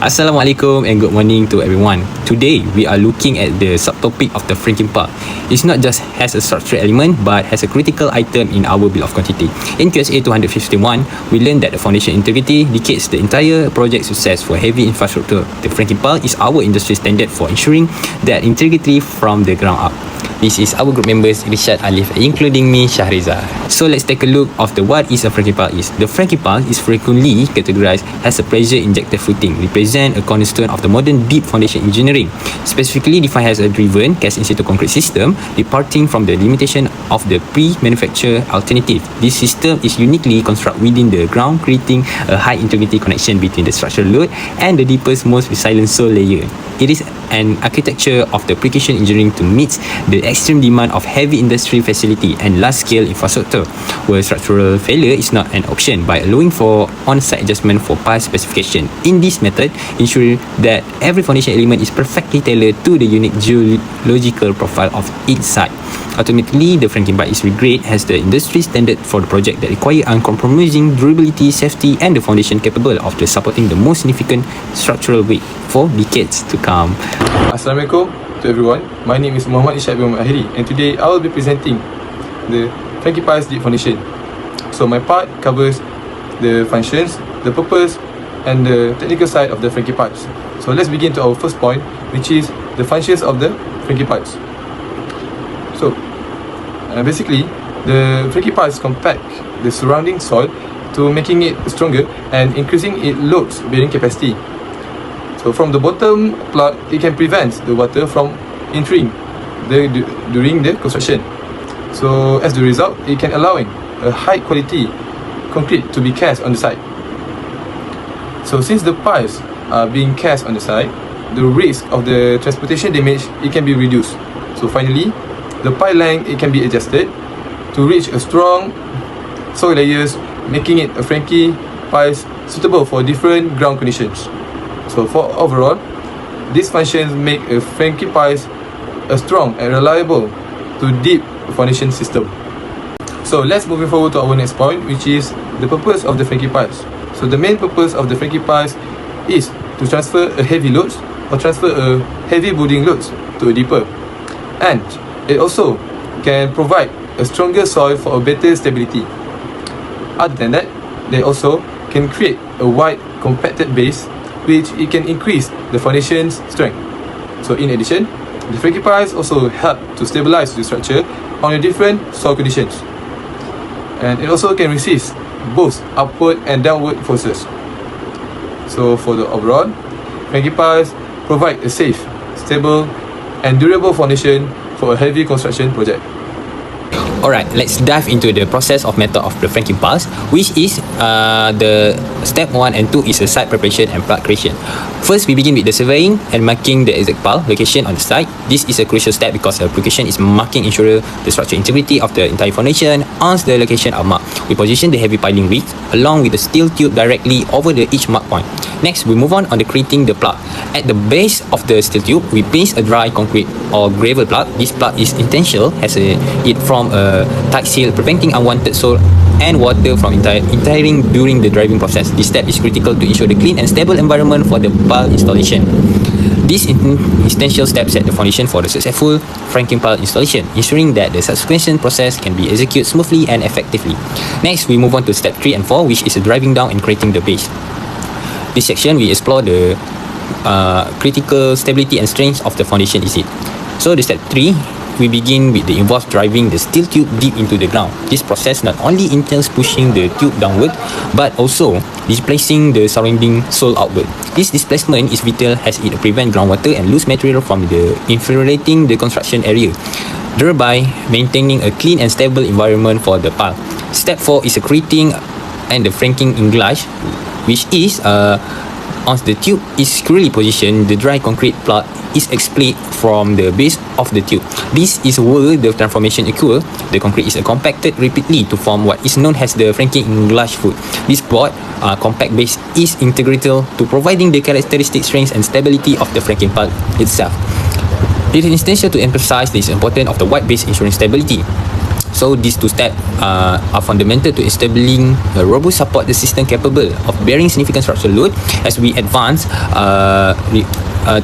Assalamualaikum and good morning to everyone. Today we are looking at the subtopic of the franking part. It's not just has a structural element but has a critical item in our bill of quantity. In QSA 251, we learned that the foundation integrity dictates the entire project success for heavy infrastructure. The franking part is our industry standard for ensuring that integrity from the ground up. This is our group members Rishad, Alif, including me, Shahriza. So let's take a look of the what is a franking part is. The franking part is frequently categorized as a pressure injected footing, represent a cornerstone of the modern deep foundation engineering, specifically defined as a driven cast in situ concrete system, departing from the limitation of the pre-manufactured alternative. This system is uniquely constructed within the ground, creating a high integrity connection between the structural load and the deepest, most resilient soil layer. It is an architecture of the precision engineering to meet the extreme demand of heavy industry facility and large-scale infrastructure, where structural failure is not an option by allowing for on-site adjustment for past specification. In this method, ensure that every foundation element is perfectly tailored to the unique geological profile of each site. Ultimately, the franking part is regarded as the industry standard for the project that require uncompromising durability, safety, and the foundation capable of the supporting the most significant structural weight for decades to come. Assalamualaikum to everyone. My name is Muhammad Ishaq bin Ahiri, and today I will be presenting the Franki Piles Deep Foundation. So my part covers the functions, the purpose, and the technical side of the Franki Piles. So let's begin to our first point, which is the functions of the Franki Piles. So basically, the Franki Piles compact the surrounding soil to making it stronger and increasing its loads bearing capacity. So from the bottom plug, it can prevent the water from entering during the construction. So as the result, it can allowing a high quality concrete to be cast on the site. So since the piles are being cast on the site, the risk of the transportation damage, it can be reduced. So finally, the pile length, it can be adjusted to reach a strong soil layers, making it a Franki piles suitable for different ground conditions. So for overall, these functions make a Franki piles a strong and reliable to deep foundation system. So let's move forward to our next point, which is the purpose of the Franki piles. So the main purpose of the Franki piles is to transfer a heavy loads or transfer a heavy building loads to a deeper, and it also can provide a stronger soil for a better stability. Other than that, they also can create a wide compacted base, which it can increase the foundation's strength. So in addition, the Franki piles also help to stabilize the structure on the different soil conditions, and it also can resist both upward and downward forces. So for the overall, Franki piles provide a safe, stable, and durable foundation for a heavy construction project. Alright, let's dive into the process of method of the franking piles, which is the step 1 and 2 is a site preparation and plot creation. First, we begin with the surveying and marking the exact pile location on the site. This is a crucial step because the application is marking ensure the structural integrity of the entire foundation. Once the location are marked, we position the heavy piling rigs along with the steel tube directly over each mark point. Next, we move on the creating the plot. At the base of the steel tube, we place a dry concrete or gravel plot. This plot is intentional as it from a tight seal, preventing unwanted soil and water from entering during the driving process. This step is critical to ensure the clean and stable environment for the pile installation. This essential step set the foundation for the successful franking pile installation, ensuring that the subsequent process can be executed smoothly and effectively. Next, we move on to step 3 and 4, which is driving down and creating the base. This section, we explore the critical stability and strength of the foundation is it. So the step 3, we begin with the involved driving the steel tube deep into the ground. This process not only entails pushing the tube downward, but also displacing the surrounding soil outward. This displacement is vital as it prevents groundwater and loose material from infiltrating the construction area, thereby maintaining a clean and stable environment for the pile. Step 4 is creating and the franking english, which is once the tube is securely positioned, the dry concrete plot is expelled from the base of the tube. This is where the transformation occurs. The concrete is compacted repeatedly to form what is known as the franking english foot. This broad, compact base is integral to providing the characteristic strength and stability of the franking pile itself. It is essential to emphasize the importance of the wide base ensuring stability. So these two steps are fundamental to establishing a robust support the system capable of bearing significant structural load as we advance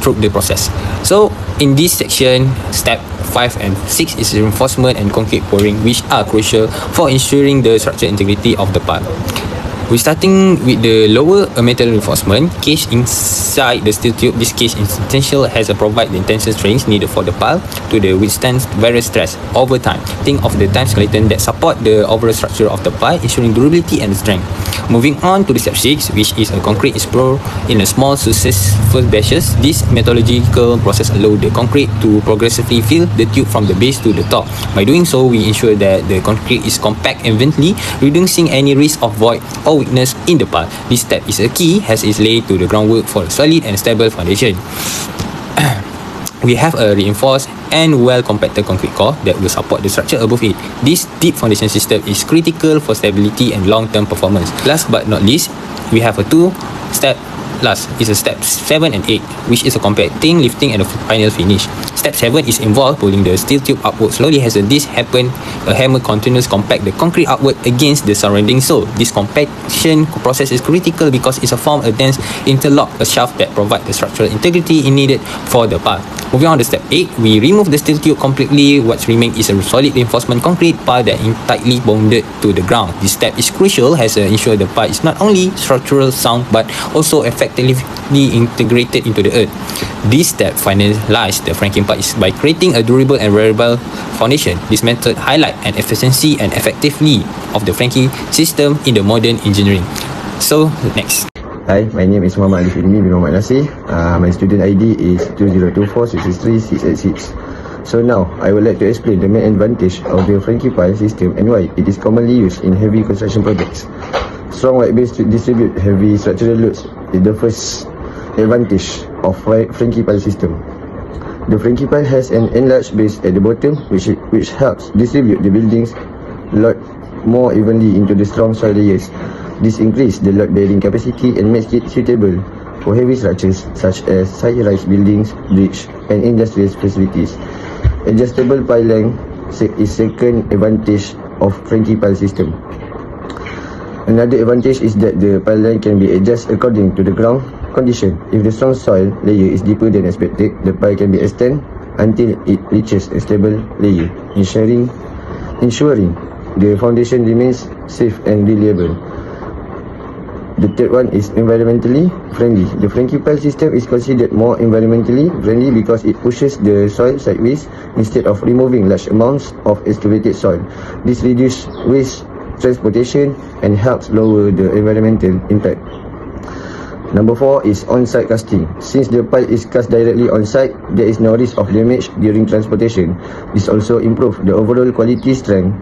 through the process. So in this section, step 5 and 6 is reinforcement and concrete pouring, which are crucial for ensuring the structural integrity of the pile. We're starting with the lower metal reinforcement cage inside the steel tube. This cage is essential as it provides the intensive strength needed for the pile to withstand various stress over time. Think of the time skeleton that support the overall structure of the pile, ensuring durability and strength. Moving on to the step 6, which is a concrete explore in a small successful batches. This metallurgical process allows the concrete to progressively fill the tube from the base to the top. By doing so, we ensure that the concrete is compact evenly, reducing any risk of void or weakness in the pile. This step is a key as it lays to the groundwork for a solid and stable foundation. We have a reinforced and well-compacted concrete core that will support the structure above it. This deep foundation system is critical for stability and long-term performance. Last but not least, we have a two-step. Last is a step 7 and 8, which is a compacting, lifting and a final finish. Step 7 is involved pulling the steel tube upward slowly. As this happens, a hammer continues compact the concrete upward against the surrounding sole. This compaction process is critical because it's a form a dense interlock, a shaft that provides the structural integrity needed for the pile. Moving on to step 8, we remove the steel tube completely. What's remains is a solid reinforcement concrete pile that is tightly bonded to the ground. This step is crucial as it ensures the pile is not only structural sound but also effectively integrated into the earth. This step finalizes the Franki part is by creating a durable and reliable foundation. This method highlights an efficiency and effectively of the Franki system in the modern engineering. So next. Hi, my name is Muhammad Alif bin Muhammad Nasir. My student ID is 2024-663-686. So now, I would like to explain the main advantage of the Franki pile system and why it is commonly used in heavy construction projects. Strong white base to distribute heavy structural loads is the first advantage of Franki pile system. The Franki pile has an enlarged base at the bottom which helps distribute the building's load more evenly into the strong soil layers. This increases the load bearing capacity and makes it suitable for heavy structures such as high-rise buildings, bridge and industrial facilities. Adjustable pile length is second advantage of Franki pile system. Another advantage is that the pile length can be adjusted according to the ground condition. If the strong soil layer is deeper than expected, the pile can be extended until it reaches a stable layer, ensuring the foundation remains safe and reliable. The third one is environmentally friendly. The Franki pile system is considered more environmentally friendly because it pushes the soil sideways instead of removing large amounts of excavated soil. This reduces waste transportation and helps lower the environmental impact. Number 4 is on-site casting. Since the pile is cast directly on-site, there is no risk of damage during transportation. This also improves the overall quality, strength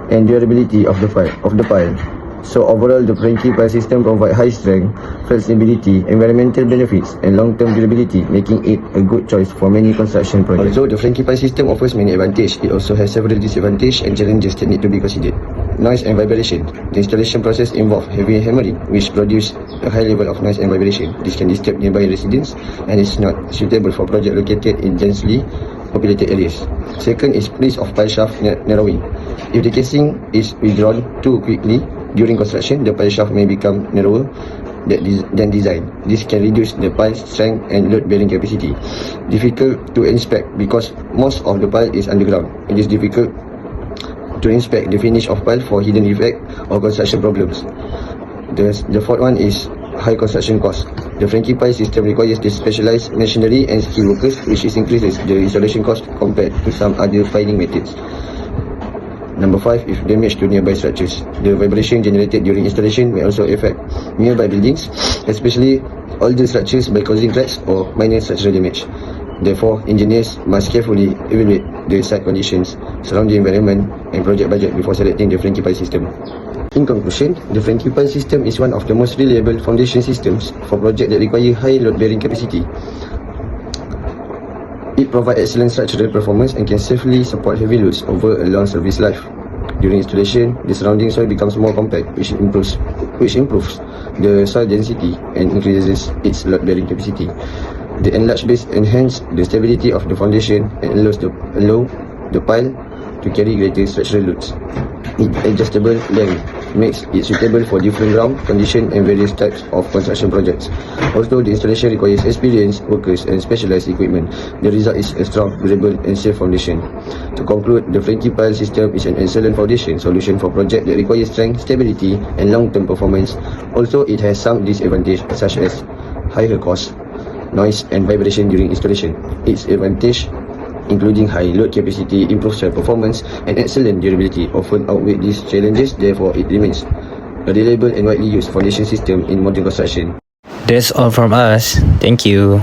and durability of the pile. So overall, the Franki pile system provides high strength, flexibility, environmental benefits and long-term durability, making it a good choice for many construction projects. Although the Franki pile system offers many advantages, it also has several disadvantages and challenges that need to be considered. Noise and vibration. The installation process involves heavy hammering, which produces a high level of noise and vibration. This can disturb nearby residents and is not suitable for projects located in densely populated areas. Second is risk of pile shaft narrowing. If the casing is withdrawn too quickly during construction, the pile shaft may become narrower than designed. This can reduce the pile strength and load bearing capacity. Difficult to inspect because most of the pile is underground. It is difficult to inspect the finish of pile for hidden defect or construction problems. The fourth one is high construction cost. The Franki pile system requires the specialized machinery and skilled workers, which increases the installation cost compared to some other piling methods. Number 5 is damage to nearby structures. The vibration generated during installation may also affect nearby buildings, especially older structures, by causing cracks or minor structural damage. Therefore, engineers must carefully evaluate the site conditions, surrounding environment and project budget before selecting the Franki pile system. In conclusion, the Franki pile system is one of the most reliable foundation systems for projects that require high load-bearing capacity. It provides excellent structural performance and can safely support heavy loads over a long service life. During installation, the surrounding soil becomes more compact, which improves the soil density and increases its load-bearing capacity. The enlarged base enhances the stability of the foundation and allows the pile to carry greater structural loads. Its adjustable length makes it suitable for different ground conditions and various types of construction projects. Although the installation requires experienced workers and specialized equipment, the result is a strong, durable and safe foundation. To conclude, the Franki pile system is an excellent foundation solution for projects that require strength, stability and long-term performance. Also, it has some disadvantages such as higher cost, noise and vibration during installation. Its advantage, including high load capacity, improved site performance and excellent durability, often outweigh these challenges. Therefore, it remains a reliable and widely used foundation system in modern construction. That's all from us. Thank you.